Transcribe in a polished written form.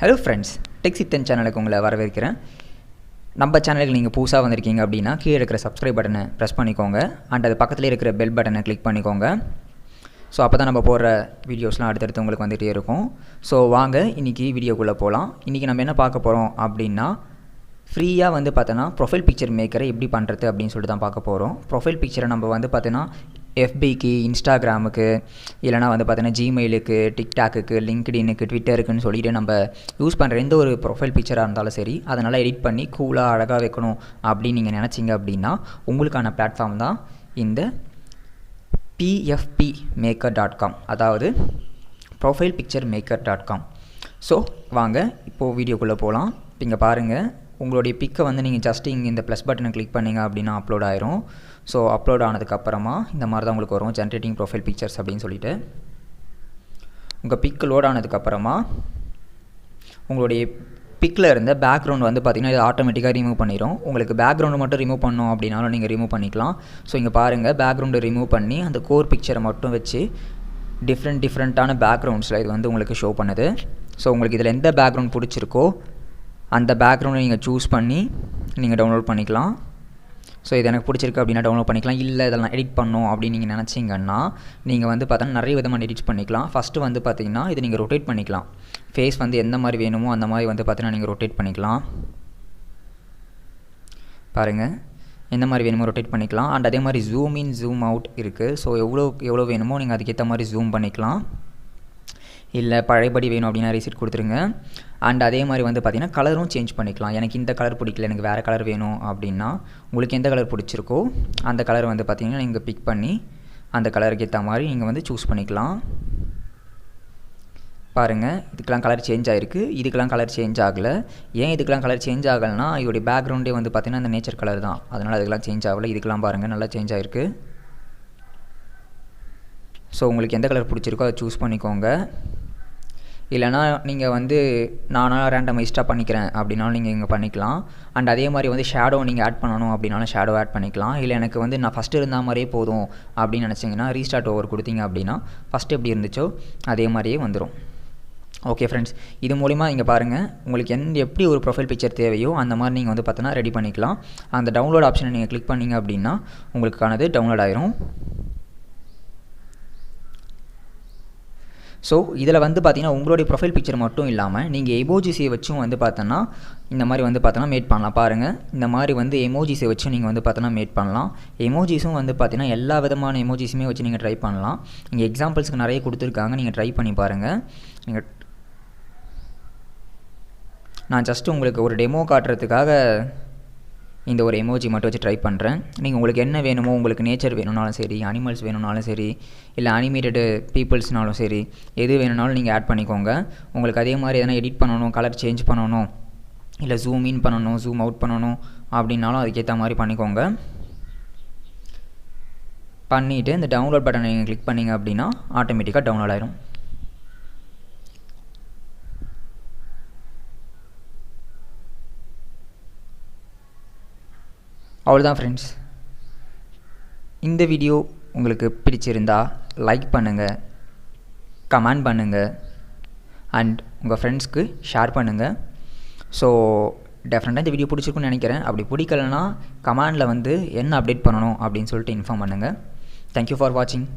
Hello friends, Siththan சேனலுக்கு உங்களை வரவேற்கிறேன். நம்ம சேனலுக்கு நீங்கள் புதுசாக வந்திருக்கீங்க அப்படின்னா கீழே இருக்கிற சப்ஸ்கிரைப் பட்டனை ப்ரெஸ் பண்ணிக்கோங்க. அண்ட் அது பக்கத்தில் இருக்கிற பெல் பட்டனை கிளிக் பண்ணிக்கோங்க. ஸோ அப்போ தான் நம்ம போடுற வீடியோஸ்லாம் அடுத்தடுத்து உங்களுக்கு வந்துகிட்டே இருக்கும். ஸோ வாங்க இன்றைக்கி வீடியோக்குள்ளே போகலாம். இன்றைக்கி நம்ம என்ன பார்க்க போகிறோம் அப்படின்னா, ஃப்ரீயாக வந்து பார்த்தோன்னா ப்ரொஃபைல் பிக்சர் மேக்கரை எப்படி பண்ணுறது அப்படின்னு சொல்லிட்டு தான் பார்க்க போகிறோம். ப்ரொஃபைல் பிக்சரை நம்ம வந்து பார்த்தோன்னா எஃபிக்கு, இன்ஸ்டாகிராமுக்கு, இல்லைனா வந்து பார்த்தீங்கன்னா ஜிமெயிலுக்கு, டிக்டாக்குக்கு, லிங்க்டினுக்கு, ட்விட்டருக்குன்னு சொல்லிட்டு நம்ம யூஸ் பண்ணுற எந்த ஒரு ப்ரொஃபைல் பிக்சராக இருந்தாலும் சரி, அதனால் எடிட் பண்ணி கூலாக அழகாக வைக்கணும் அப்படின்னு நீங்கள் நினச்சிங்க அப்படின்னா உங்களுக்கான பிளாட்ஃபார்ம் தான் இந்த pfpmaker.com, அதாவது ப்ரொஃபைல் பிக்சர் மேக்கர்.com. ஸோ வாங்க இப்போது வீடியோக்குள்ளே போகலாம். இங்கே பாருங்கள், உங்களுடைய பிக்கை வந்து நீங்கள் ஜஸ்ட் இங்கே இந்த ப்ளஸ் பட்டனை கிளிக் பண்ணிங்க அப்படின்னா அப்லோட் ஆயிரும். ஸோ அப்லோட் ஆனதுக்கப்புறமா இந்த மாதிரி தான் உங்களுக்கு வரும், ஜென்ரேட்டிங் ப்ரொஃபைல் பிக்சர்ஸ் அப்படின்னு சொல்லிட்டு. உங்கள் பிக் லோட் ஆனதுக்கப்புறமா உங்களுடைய பிக்கில் இருந்த பேக்ரவுண்ட் வந்து பார்த்திங்கன்னா இது ஆட்டோமேட்டிக்காக ரிமூவ் பண்ணிடும். உங்களுக்கு பேக்ரவுண்டு மட்டும் ரிமூவ் பண்ணணும் அப்படின்னாலும் நீங்கள் ரிமூவ் பண்ணிக்கலாம். ஸோ இங்கே பாருங்கள், பேக்ரவுண்டை ரிமூவ் பண்ணி அந்த கோர் பிக்சரை மட்டும் வச்சு டிஃப்ரெண்ட்டான பேக்ரவுண்ட்ஸில் இது வந்து உங்களுக்கு ஷோ பண்ணுது. ஸோ உங்களுக்கு இதில் எந்த பேக்ரவுண்ட் பிடிச்சிருக்கோ அந்த பேக்ரவுண்டை நீங்கள் சூஸ் பண்ணி நீங்கள் டவுன்லோட் பண்ணிக்கலாம். ஸோ இது எனக்கு பிடிச்சிருக்கு அப்படின்னா டவுன்லோட் பண்ணிக்கலாம். இல்லை இதெல்லாம் எடிட் பண்ணணும் அப்படின்னு நீங்கள் நினச்சிங்கன்னா நீங்கள் வந்து பார்த்தோன்னா நிறைய விதமாக எடிட் பண்ணிக்கலாம். ஃபஸ்ட்டு வந்து பார்த்திங்கன்னா இது நீங்கள் ரொட்டேட் பண்ணிக்கலாம். ஃபேஸ் வந்து எந்த மாதிரி வேணுமோ அந்த மாதிரி வந்து பார்த்தீங்கன்னா நீங்கள் ரொட்டேட் பண்ணிக்கலாம். பாருங்கள், எந்த மாதிரி வேணுமோ ரொட்டேட் பண்ணிக்கலாம். அண்ட் அதே மாதிரி ஜூம் இன் ஜூம் அவுட் இருக்குது. ஸோ எவ்வளோ வேணுமோ நீங்கள் அதுக்கேற்ற மாதிரி ஜூம் பண்ணிக்கலாம். இல்லை பழையபடி வேணும் அப்படின்னா ரீசெட் கொடுத்துருங்க. அண்ட் அதே மாதிரி வந்து பார்த்திங்கன்னா கலரும் சேஞ்ச் பண்ணிக்கலாம். எனக்கு இந்த கலர் பிடிக்கல, எனக்கு வேறு கலர் வேணும் அப்படின்னா உங்களுக்கு எந்த கலர் பிடிச்சிருக்கோ அந்த கலர் வந்து பார்த்திங்கன்னா நீங்கள் பிக் பண்ணி அந்த கலருக்கு ஏற்ற மாதிரி நீங்கள் வந்து சூஸ் பண்ணிக்கலாம். பாருங்கள், இதுக்கெலாம் கலர் சேஞ்ச் ஆகிருக்கு, இதுக்கெலாம் கலர் சேஞ்ச் ஆகலை. ஏன் இதுக்கெலாம் கலர் சேஞ்ச் ஆகலைன்னா இதோடைய பேக்ரவுண்டே வந்து பார்த்திங்கன்னா அந்த நேச்சர் கலர் தான், அதனால் அதுக்கெலாம் சேஞ்ச் ஆகலை. இதுக்கெலாம் பாருங்கள் நல்லா சேஞ்ச் ஆகிருக்கு. ஸோ உங்களுக்கு எந்த கலர் பிடிச்சிருக்கோ அதை சூஸ் பண்ணிக்கோங்க. இல்லைனா நீங்கள் வந்து நானாக ரேண்டமைஸ்டாக பண்ணிக்கிறேன் அப்படின்னாலும் நீங்கள் இங்கே பண்ணிக்கலாம். அண்ட் அதே மாதிரி வந்து ஷேடோ நீங்கள் ஆட் பண்ணணும் அப்படின்னாலும் ஷேடோ ஆட் பண்ணிக்கலாம். இல்லை எனக்கு வந்து நான் ஃபஸ்ட்டு இருந்த மாதிரியே போதும் அப்படின்னு நினச்சிங்கன்னா ரீஸ்டார்ட் ஓவர் கொடுத்தீங்க அப்படின்னா ஃபஸ்ட்டு எப்படி இருந்துச்சோ அதே மாதிரியே வந்துடும். ஓகே ஃப்ரெண்ட்ஸ், இது மூலிமா இங்கே பாருங்கள், உங்களுக்கு எப்படி ஒரு ப்ரொஃபைல் பிக்சர் தேவையோ அந்த மாதிரி நீங்கள் வந்து பார்த்தோன்னா ரெடி பண்ணிக்கலாம். அந்த டவுன்லோட் ஆப்ஷனை நீங்கள் கிளிக் பண்ணிங்க அப்படின்னா உங்களுக்கானது டவுன்லோட் ஆயிரும். ஸோ இதில் வந்து பார்த்திங்கன்னா உங்களுடைய ப்ரொஃபைல் பிக்சர் மட்டும் இல்லாமல் நீங்கள் எமோஜிஸை வச்சும் வந்து பார்த்தோன்னா இந்த மாதிரி வந்து பார்த்தோன்னா மேட் பண்ணலாம். பாருங்கள், இந்த மாதிரி வந்து எமோஜிஸை வச்சு நீங்கள் வந்து பார்த்தோன்னா மேட் பண்ணலாம். எமோஜிஸும் வந்து பார்த்திங்கன்னா எல்லா விதமான எமோஜிஸுமே வச்சு நீங்கள் ட்ரை பண்ணலாம். நீங்கள் எக்ஸாம்பிள்ஸ்க்கு நிறைய கொடுத்துருக்காங்க, நீங்கள் ட்ரை பண்ணி பாருங்கள். நான் ஜஸ்ட்டு உங்களுக்கு ஒரு டெமோ காட்டுறதுக்காக இந்த ஒரு எமோஜி மட்டும் வச்சு ட்ரை பண்ணுறேன். நீங்கள் உங்களுக்கு என்ன வேணுமோ, உங்களுக்கு நேச்சர் வேணும்னாலும் சரி, அனிமல்ஸ் வேணும்னாலும் சரி, இல்லை அனிமேட்டடு பீப்புள்ஸ்னாலும் சரி, எது வேணும்னாலும் நீங்கள் ஆட் பண்ணிக்கோங்க. உங்களுக்கு அதே மாதிரி எதனா எடிட் பண்ணணும், கலர் சேஞ்ச் பண்ணணும், இல்லை ஜூம் இன் பண்ணணும், ஜூம் அவுட் பண்ணணும் அப்படின்னாலும் அதுக்கேற்ற மாதிரி பண்ணிக்கோங்க. பண்ணிவிட்டு இந்த டவுன்லோட் பட்டனை நீங்கள் கிளிக் பண்ணிங்க அப்படின்னா ஆட்டோமேட்டிக்காக டவுன்லோட் ஆயிரும். அவ்வளோதான் ஃப்ரெண்ட்ஸ். இந்த வீடியோ உங்களுக்கு பிடிச்சிருந்தா லைக் பண்ணுங்கள், கமெண்ட் பண்ணுங்கள், அண்ட் உங்கள் ஃப்ரெண்ட்ஸ்க்கு ஷேர் பண்ணுங்கள். ஸோ டெஃபினட்டாக இந்த வீடியோ பிடிச்சிருக்குன்னு நினைக்கிறேன். அப்படி பிடிக்கலன்னா கமெண்டில் வந்து என்ன அப்டேட் பண்ணணும் அப்படின்னு சொல்லிட்டு இன்ஃபார்ம் பண்ணுங்கள். தேங்க்யூ ஃபார் வாட்சிங்.